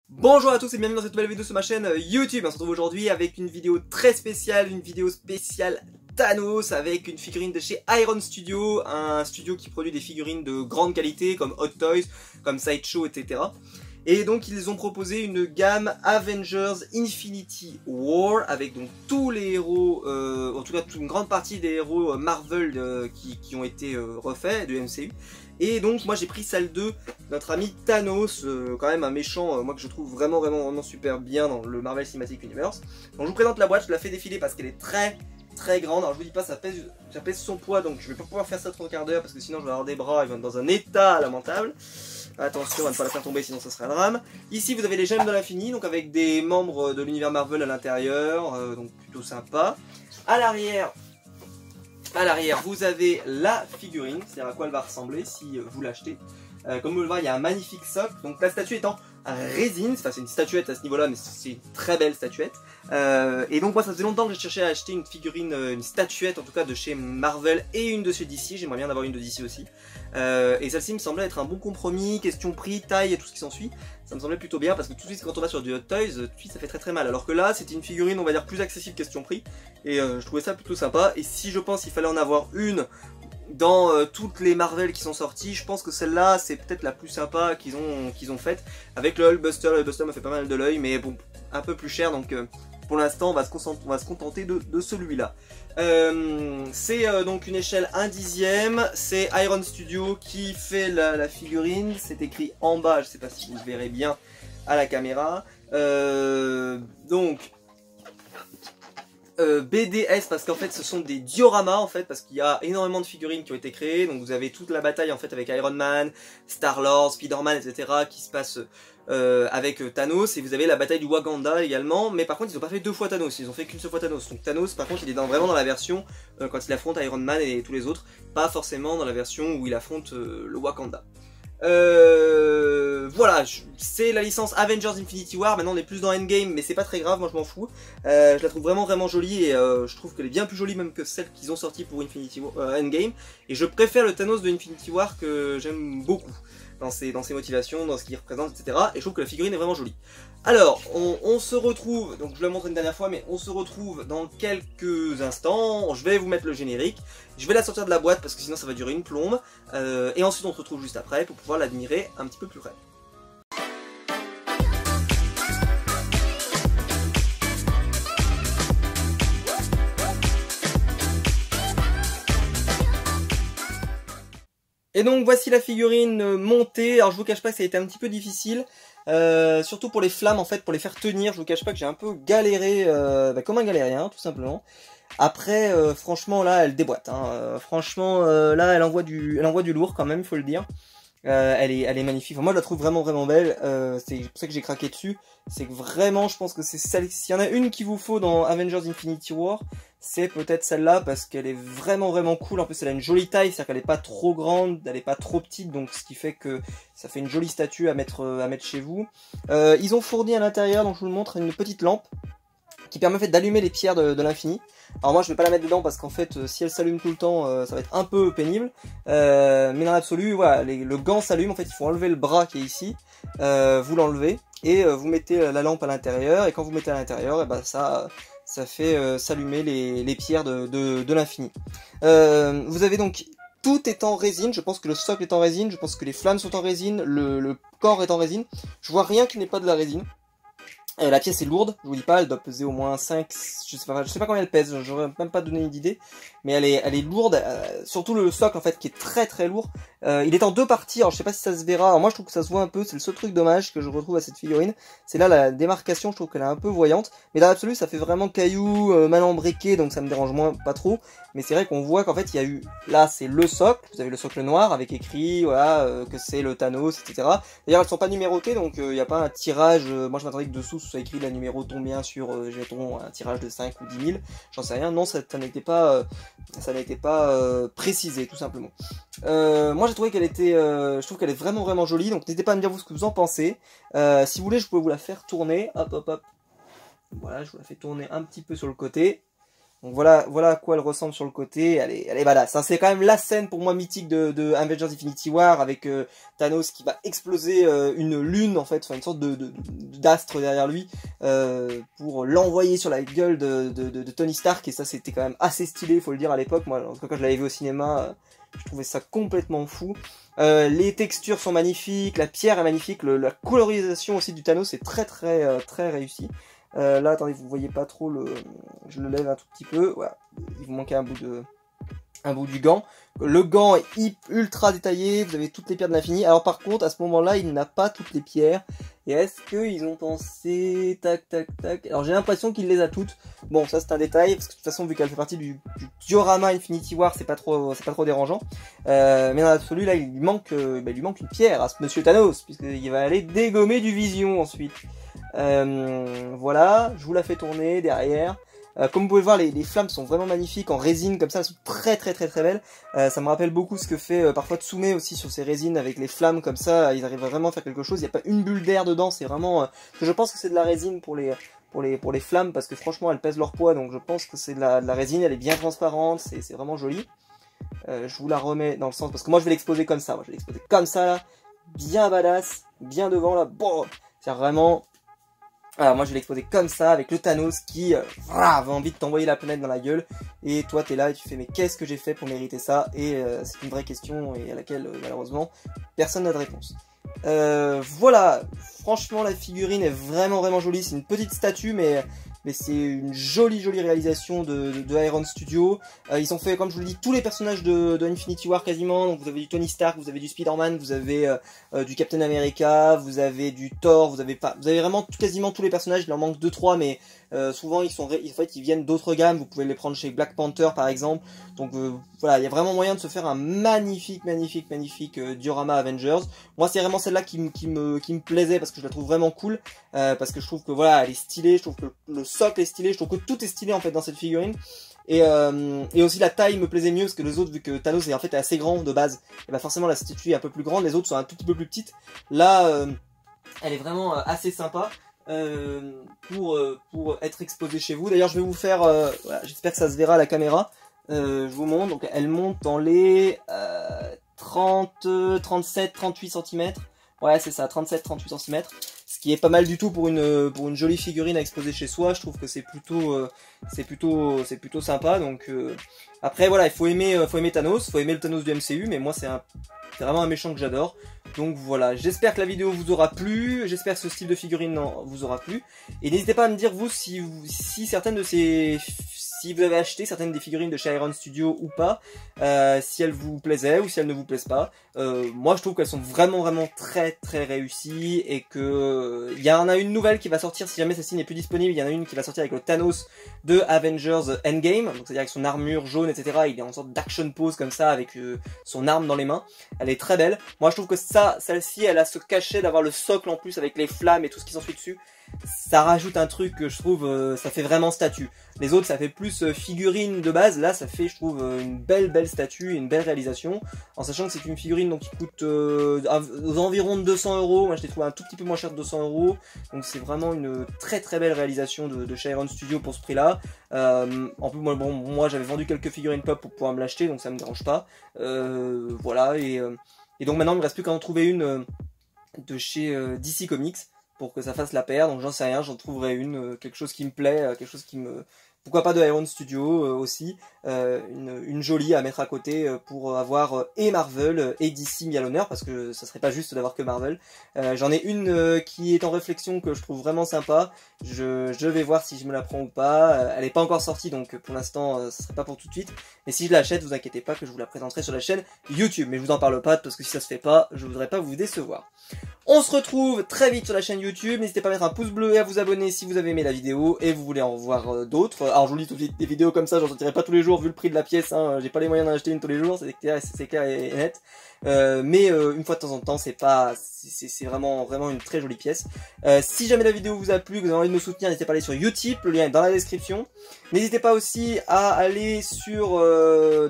Bonjour à tous et bienvenue dans cette nouvelle vidéo sur ma chaîne YouTube. On se retrouve aujourd'hui avec une vidéo très spéciale, une vidéo spéciale Thanos avec une figurine de chez Iron Studio, un studio qui produit des figurines de grande qualité comme Hot Toys, comme Sideshow, etc. Et donc ils ont proposé une gamme Avengers Infinity War avec donc tous les héros, en tout cas une grande partie des héros Marvel qui ont été refaits de MCU. Et donc moi j'ai pris celle de notre ami Thanos, quand même un méchant, moi que je trouve vraiment super bien dans le Marvel Cinematic Universe. Donc je vous présente la boîte, je la fais défiler parce qu'elle est très grande. Alors je vous dis pas, ça pèse son poids, donc je vais pas pouvoir faire ça 3 quarts d'heure parce que sinon je vais avoir des bras, ils vont être dans un état lamentable. Attention à ne pas la faire tomber sinon ça serait un drame. Ici vous avez les gemmes de l'infini, donc avec des membres de l'univers Marvel à l'intérieur, donc plutôt sympa. À l'arrière, vous avez la figurine, c'est-à-dire à quoi elle va ressembler si vous l'achetez. Comme vous le voyez, il y a un magnifique socle. Donc la statue est en résine, enfin c'est une statuette à ce niveau-là, mais c'est une très belle statuette. Et donc moi ça faisait longtemps que j'ai cherché à acheter une figurine, une statuette en tout cas de chez Marvel et une de chez DC. J'aimerais bien avoir une de DC aussi. Et celle-ci me semblait être un bon compromis, question prix, taille et tout ce qui s'ensuit. Ça me semblait plutôt bien parce que tout de suite quand on va sur du Hot Toys, tout de suite ça fait très mal. Alors que là c'était une figurine on va dire plus accessible question prix. Et je trouvais ça plutôt sympa. Et si je pense qu'il fallait en avoir une dans toutes les Marvel qui sont sorties, je pense que celle-là c'est peut-être la plus sympa qu'ils ont faite. Avec le Hulkbuster, le Hulkbuster m'a fait pas mal de l'œil, mais bon, un peu plus cher, donc pour l'instant on va se contenter de celui-là. C'est donc une échelle 1/10, c'est Iron Studio qui fait la figurine, c'est écrit en bas, je sais pas si vous le verrez bien à la caméra. Donc BDS parce qu'en fait ce sont des dioramas en fait parce qu'il y a énormément de figurines qui ont été créées, donc vous avez toute la bataille en fait avec Iron Man, Star-Lord, Spider-Man, etc. qui se passe avec Thanos, et vous avez la bataille du Wakanda également, mais par contre ils ont pas fait 2 fois Thanos, ils ont fait qu'une seule fois Thanos. Donc Thanos par contre il est vraiment dans la version quand il affronte Iron Man et tous les autres, pas forcément dans la version où il affronte le Wakanda. Voilà, c'est la licence Avengers Infinity War. Maintenant on est plus dans Endgame, mais c'est pas très grave, moi je m'en fous. Je la trouve vraiment jolie et je trouve qu'elle est bien plus jolie même que celle qu'ils ont sortie pour Infinity War, Endgame. Et je préfère le Thanos de Infinity War que j'aime beaucoup dans ses motivations, dans ce qu'il représente, etc. Et je trouve que la figurine est vraiment jolie. Alors, on se retrouve, donc je la montre une dernière fois, mais on se retrouve dans quelques instants. Je vais vous mettre le générique. Je vais la sortir de la boîte parce que sinon ça va durer une plombe. Et ensuite on se retrouve juste après pour pouvoir l'admirer un petit peu plus près. Et donc voici la figurine montée. Alors je vous cache pas que ça a été un petit peu difficile. Surtout pour les flammes en fait, pour les faire tenir. Je vous cache pas que j'ai un peu galéré, comme un galérien tout simplement. Après franchement là elle déboîte, hein. Franchement là elle envoie du lourd quand même, il faut le dire. Elle est magnifique. Enfin, moi je la trouve vraiment belle. C'est pour ça que j'ai craqué dessus. C'est que vraiment je pense que c'est celle, s'il y en a une qu'il vous faut dans Avengers Infinity War, c'est peut-être celle-là parce qu'elle est vraiment cool. En plus elle a une jolie taille, c'est-à-dire qu'elle est pas trop grande, elle est pas trop petite, donc ce qui fait que ça fait une jolie statue à mettre chez vous. Ils ont fourni à l'intérieur, donc je vous le montre, une petite lampe qui permet en fait d'allumer les pierres de l'infini. Alors moi je vais pas la mettre dedans parce qu'en fait si elle s'allume tout le temps ça va être un peu pénible, mais dans l'absolu voilà, le gant s'allume, en fait il faut enlever le bras qui est ici, vous l'enlevez et vous mettez la lampe à l'intérieur, et quand vous mettez à l'intérieur, et ben ça fait s'allumer les pierres de l'infini. Vous avez donc, tout est en résine, je pense que le socle est en résine, je pense que les flammes sont en résine, le corps est en résine, je vois rien qui n'est pas de la résine. La pièce est lourde, je vous dis pas, elle doit peser au moins 5, je sais pas combien elle pèse, j'aurais même pas donné d'idée, mais elle est lourde, surtout le socle en fait qui est très lourd. Il est en 2 parties, alors je sais pas si ça se verra, alors moi je trouve que ça se voit un peu, c'est le seul truc dommage que je retrouve à cette figurine, c'est là la démarcation, je trouve qu'elle est un peu voyante, mais dans l'absolu ça fait vraiment caillou, mal embriqué, donc ça me dérange moins pas trop, mais c'est vrai qu'on voit qu'en fait il y a eu, là c'est le socle, vous avez le socle noir avec écrit, voilà, que c'est le Thanos, etc. D'ailleurs elles sont pas numérotées, donc il n'y a pas un tirage, moi je m'attendais que dessous soit écrit la numéro combien sur jetons, un tirage de 5 ou 10 000, j'en sais rien, non ça n'était pas précisé tout simplement. Moi j'ai trouvé qu'elle était, je trouve qu'elle est vraiment jolie, donc n'hésitez pas à me dire vous ce que vous en pensez. Si vous voulez je peux vous la faire tourner, hop, voilà, je vous la fais tourner un petit peu sur le côté. Donc voilà à quoi elle ressemble sur le côté, elle est badass. Hein. C'est quand même la scène pour moi mythique de Avengers Infinity War avec Thanos qui va exploser une lune en fait, enfin une sorte d'astre derrière lui pour l'envoyer sur la gueule de Tony Stark, et ça c'était quand même assez stylé, faut le dire à l'époque. Moi en tout cas quand je l'avais vu au cinéma, je trouvais ça complètement fou. Les textures sont magnifiques, la pierre est magnifique, la colorisation aussi du Thanos est très réussi. Là, attendez, vous voyez pas trop je le lève un tout petit peu. Voilà, il vous manquait un bout du gant. Le gant est ultra détaillé. Vous avez toutes les pierres de l'infini. Alors par contre, à ce moment-là, il n'a pas toutes les pierres. Et est-ce qu'ils ont pensé tac. Alors j'ai l'impression qu'il les a toutes. Bon, ça c'est un détail parce que de toute façon, vu qu'elle fait partie du diorama Infinity War, c'est pas trop dérangeant. Mais dans l'absolu, là, il lui manque une pierre à ce Monsieur Thanos, puisqu'il va aller dégommer du Vision ensuite. Voilà, je vous la fais tourner derrière. Comme vous pouvez voir, les flammes sont vraiment magnifiques en résine comme ça, elles sont très belles. Ça me rappelle beaucoup ce que fait parfois Tsume aussi sur ses résines avec les flammes comme ça. Ils arrivent vraiment à faire quelque chose. Il n'y a pas une bulle d'air dedans, c'est vraiment. Je pense que c'est de la résine pour les flammes parce que franchement elles pèsent leur poids, donc je pense que c'est de la résine. Elle est bien transparente, c'est vraiment joli. Je vous la remets dans le sens parce que moi je vais l'exposer comme ça. Moi je vais l'exposer comme ça là, bien badass, bien devant là. Bon, c'est vraiment. Alors moi je vais l'exposer comme ça avec le Thanos qui a envie de t'envoyer la planète dans la gueule, et toi t'es là et tu fais mais qu'est-ce que j'ai fait pour mériter ça, et c'est une vraie question et à laquelle malheureusement personne n'a de réponse. Voilà, franchement la figurine est vraiment jolie, c'est une petite statue mais c'est une jolie réalisation de Iron Studio. Ils ont fait, comme je vous l'ai dit, tous les personnages de Infinity War quasiment. Donc vous avez du Tony Stark, vous avez du Spider-Man, vous avez du Captain America, vous avez du Thor, vous avez vraiment quasiment tous les personnages. Il en manque 2-3, mais souvent ils viennent d'autres gammes. Vous pouvez les prendre chez Black Panther par exemple. Donc voilà, il y a vraiment moyen de se faire un magnifique diorama Avengers. Moi c'est vraiment celle-là qui me plaisait parce que je la trouve vraiment cool, parce que je trouve que voilà, elle est stylée, je trouve que le socle est stylé, je trouve que tout est stylé en fait dans cette figurine. Et aussi la taille me plaisait mieux parce que les autres, vu que Thanos est en fait assez grand de base, et bah forcément la statue est un peu plus grande, les autres sont un tout petit peu plus petites. Là elle est vraiment assez sympa pour être exposée chez vous. D'ailleurs je vais vous faire, voilà, j'espère que ça se verra à la caméra, je vous montre. Donc elle monte dans les 37-38 cm. Ouais c'est ça, 37-38 cm. Ce qui est pas mal du tout pour une jolie figurine à exposer chez soi. Je trouve que c'est plutôt sympa. Donc après voilà, il faut aimer Thanos, faut aimer le Thanos du MCU, mais moi c'est vraiment un méchant que j'adore. Donc voilà, j'espère que la vidéo vous aura plu, j'espère que ce style de figurine vous aura plu. Et n'hésitez pas à me dire vous si vous avez acheté certaines des figurines de chez Iron Studio ou pas, si elles vous plaisaient ou si elles ne vous plaisent pas. Moi je trouve qu'elles sont vraiment très réussies, et que il y en a une nouvelle qui va sortir si jamais celle-ci n'est plus disponible. Il y en a une qui va sortir avec le Thanos de Avengers Endgame, donc c'est-à-dire avec son armure jaune, etc. Il est en sorte d'action pose comme ça avec son arme dans les mains. Elle est très belle. Moi je trouve que celle-ci elle a ce cachet d'avoir le socle en plus avec les flammes et tout ce qui s'ensuit dessus. Ça rajoute un truc que je trouve, ça fait vraiment statue. Les autres ça fait plus figurine de base, là ça fait je trouve une belle statue, une belle réalisation, en sachant que c'est une figurine donc, qui coûte aux environs de 200 €. Moi je l'ai trouvé un tout petit peu moins cher de 200 €, donc c'est vraiment une très belle réalisation de chez Iron Studio pour ce prix là. En plus moi j'avais vendu quelques figurines pop pour pouvoir me l'acheter, donc ça me dérange pas. Voilà, et donc maintenant il me reste plus qu'à en trouver une de chez DC Comics pour que ça fasse la paire. Donc j'en sais rien, j'en trouverai quelque chose qui me plaît, quelque chose qui me... Pourquoi pas de Iron Studio aussi, une jolie à mettre à côté pour avoir et Marvel et DC mis à l'honneur, parce que ça serait pas juste d'avoir que Marvel. J'en ai une qui est en réflexion que je trouve vraiment sympa, je vais voir si je me la prends ou pas. Elle est pas encore sortie, donc pour l'instant ce serait pas pour tout de suite, mais si je l'achète, vous inquiétez pas que je vous la présenterai sur la chaîne YouTube, mais je vous en parle pas parce que si ça se fait pas, je voudrais pas vous décevoir. On se retrouve très vite sur la chaîne YouTube, n'hésitez pas à mettre un pouce bleu et à vous abonner si vous avez aimé la vidéo et vous voulez en voir d'autres. Alors je vous dis tout de suite, des vidéos comme ça, j'en sortirai pas tous les jours vu le prix de la pièce, hein, j'ai pas les moyens d'en acheter une tous les jours, c'est clair et net. Mais une fois de temps en temps, c'est vraiment une très jolie pièce. Si jamais la vidéo vous a plu, que vous avez envie de me soutenir, n'hésitez pas à aller sur Utip, le lien est dans la description. N'hésitez pas aussi à aller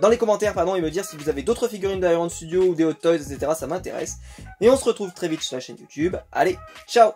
dans les commentaires et me dire si vous avez d'autres figurines d'Iron Studio ou des Hot Toys, etc. Ça m'intéresse. Et on se retrouve très vite sur la chaîne YouTube. Allez, ciao!